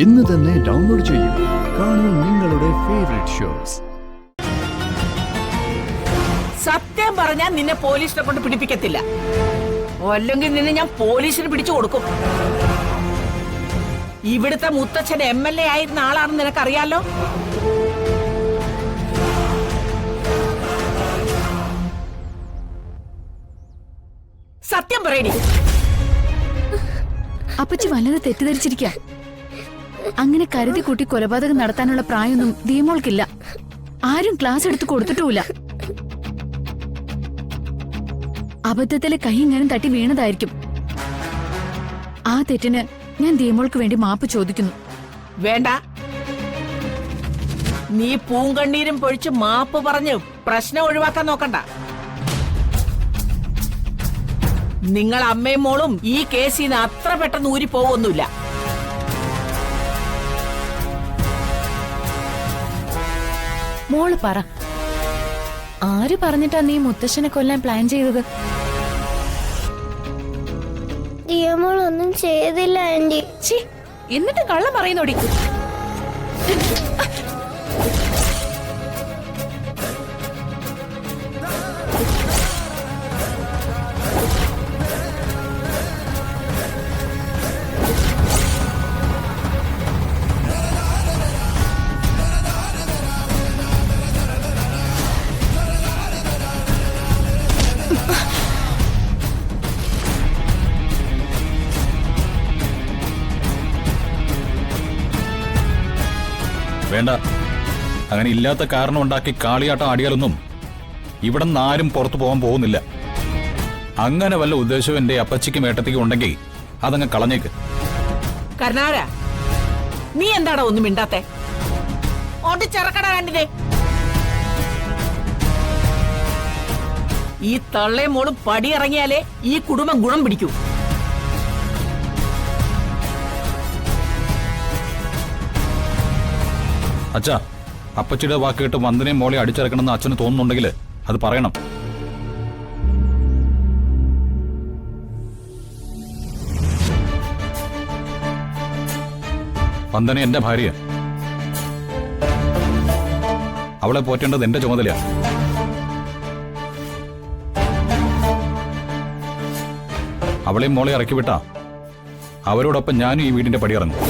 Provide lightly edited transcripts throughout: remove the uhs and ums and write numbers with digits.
ഇന്ന് തന്നെ ഡൗൺലോഡ് ചെയ്യൂ. കാണൂ നിങ്ങളുടെ ഫേവറേറ്റ് ഷോസ്. സത്യം പറഞ്ഞാൽ നിന്നെ പോലീസിനെ കൊണ്ട് പിടിപ്പിക്കത്തില്ല, അല്ലെങ്കിൽ നിന്നെ ഞാൻ പോലീസിന് പിടിച്ചു കൊടുക്കും. ഇവിടുത്തെ മുത്തച്ഛൻ MLA ആയിരുന്ന ആളാണെന്ന് നിനക്കറിയാലോ. സത്യം പറയടി. അപ്പച്ചി വല്ലത് തെറ്റിദ്ധരിച്ചിരിക്ക. അങ്ങനെ കരുതി കൂട്ടി കൊലപാതകം നടത്താനുള്ള പ്രായമൊന്നും ദീമോൾക്കില്ല. ആരും ക്ലാസ് എടുത്ത് കൊടുത്തിട്ടുമില്ല. അബദ്ധത്തിലെ കൈ ഇങ്ങനെ തട്ടി വീണതായിരിക്കും. ആ തെറ്റിന് ഞാൻ ദീമോൾക്ക് വേണ്ടി മാപ്പ് ചോദിക്കുന്നു. വേണ്ട, നീ പൂങ്കണ്ണീരും പൊഴിച്ച് മാപ്പ് പറഞ്ഞ് പ്രശ്നം ഒഴിവാക്കാൻ നോക്കണ്ട. നിങ്ങൾ അമ്മയും മോളും ഈ കേസിൽ നിന്ന് അത്ര പെട്ടെന്ന് ഊരി പോവൊന്നുമില്ല. മോള് പറ, ആര് പറഞ്ഞിട്ടാ നീ മുത്തശ്ശനെ കൊല്ലാൻ പ്ലാൻ ചെയ്തത്? ഒന്നും ചെയ്തില്ല ആന്റി. എന്നിട്ട് കള്ളം പറയുന്നോടി. വേണ്ട, അങ്ങനെ ഇല്ലാത്ത കാരണം ഉണ്ടാക്കി കാളിയാട്ടം ആടിയാലൊന്നും ഇവിടെ നിന്ന് ആരും പുറത്തു പോകാൻ പോകുന്നില്ല. അങ്ങനെ വല്ല ഉദ്ദേശവും എന്റെ അപ്പച്ചിക്കും ഏട്ടത്തിക്കും ഉണ്ടെങ്കിൽ അതങ്ങ് കളഞ്ഞേക്ക്. കരുണാര, നീ എന്താടാ ഒന്നും മിണ്ടാത്തെ? ഓട്ടിച്ചിറക്കടാ രണ്ടിനെ. ഈ തള്ളയും മോളും പടിയിറങ്ങിയാലേ ഈ കുടുംബം ഗുണം പിടിക്കൂ. അച്ഛാ, അപ്പച്ചിയുടെ വാക്ക് കേട്ട് വന്ദനയും മോളെ അടിച്ചിറക്കണമെന്ന് അച്ഛന് തോന്നുന്നുണ്ടെങ്കിൽ അത് പറയണം. വന്ദന എന്റെ ഭാര്യ, അവളെ പോറ്റേണ്ടത് എന്റെ ചുമതലയാ. അവളെയും മോളെ ഇറക്കി വിട്ടാ അവരോടൊപ്പം ഞാനും ഈ വീടിന്റെ പടിയിറങ്ങും.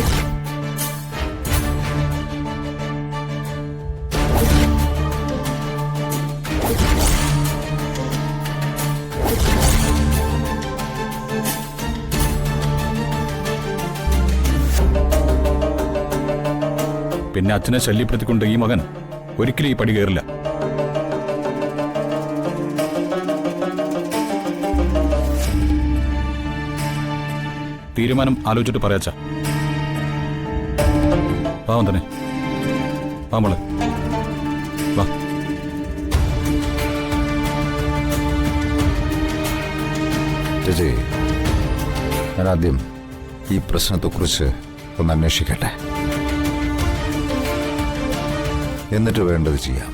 പിന്നെ അച്ഛനെ ശല്യപ്പെടുത്തിക്കൊണ്ട് ഈ മകൻ ഒരിക്കലും ഈ പടി കയറില്ല. തീരുമാനം ആലോചിച്ചിട്ട് പറയാച്ച. വാ വന്ദനെ, വാ മോളെ, വാ. ചേച്ചി, ഞാൻ ആദ്യം ഈ പ്രശ്നത്തെക്കുറിച്ച് ഒന്ന് അന്വേഷിക്കട്ടെ, എന്നിട്ട് വേണ്ടത് ചെയ്യാം.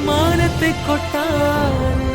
മാനത്തെ കൊട്ടാരം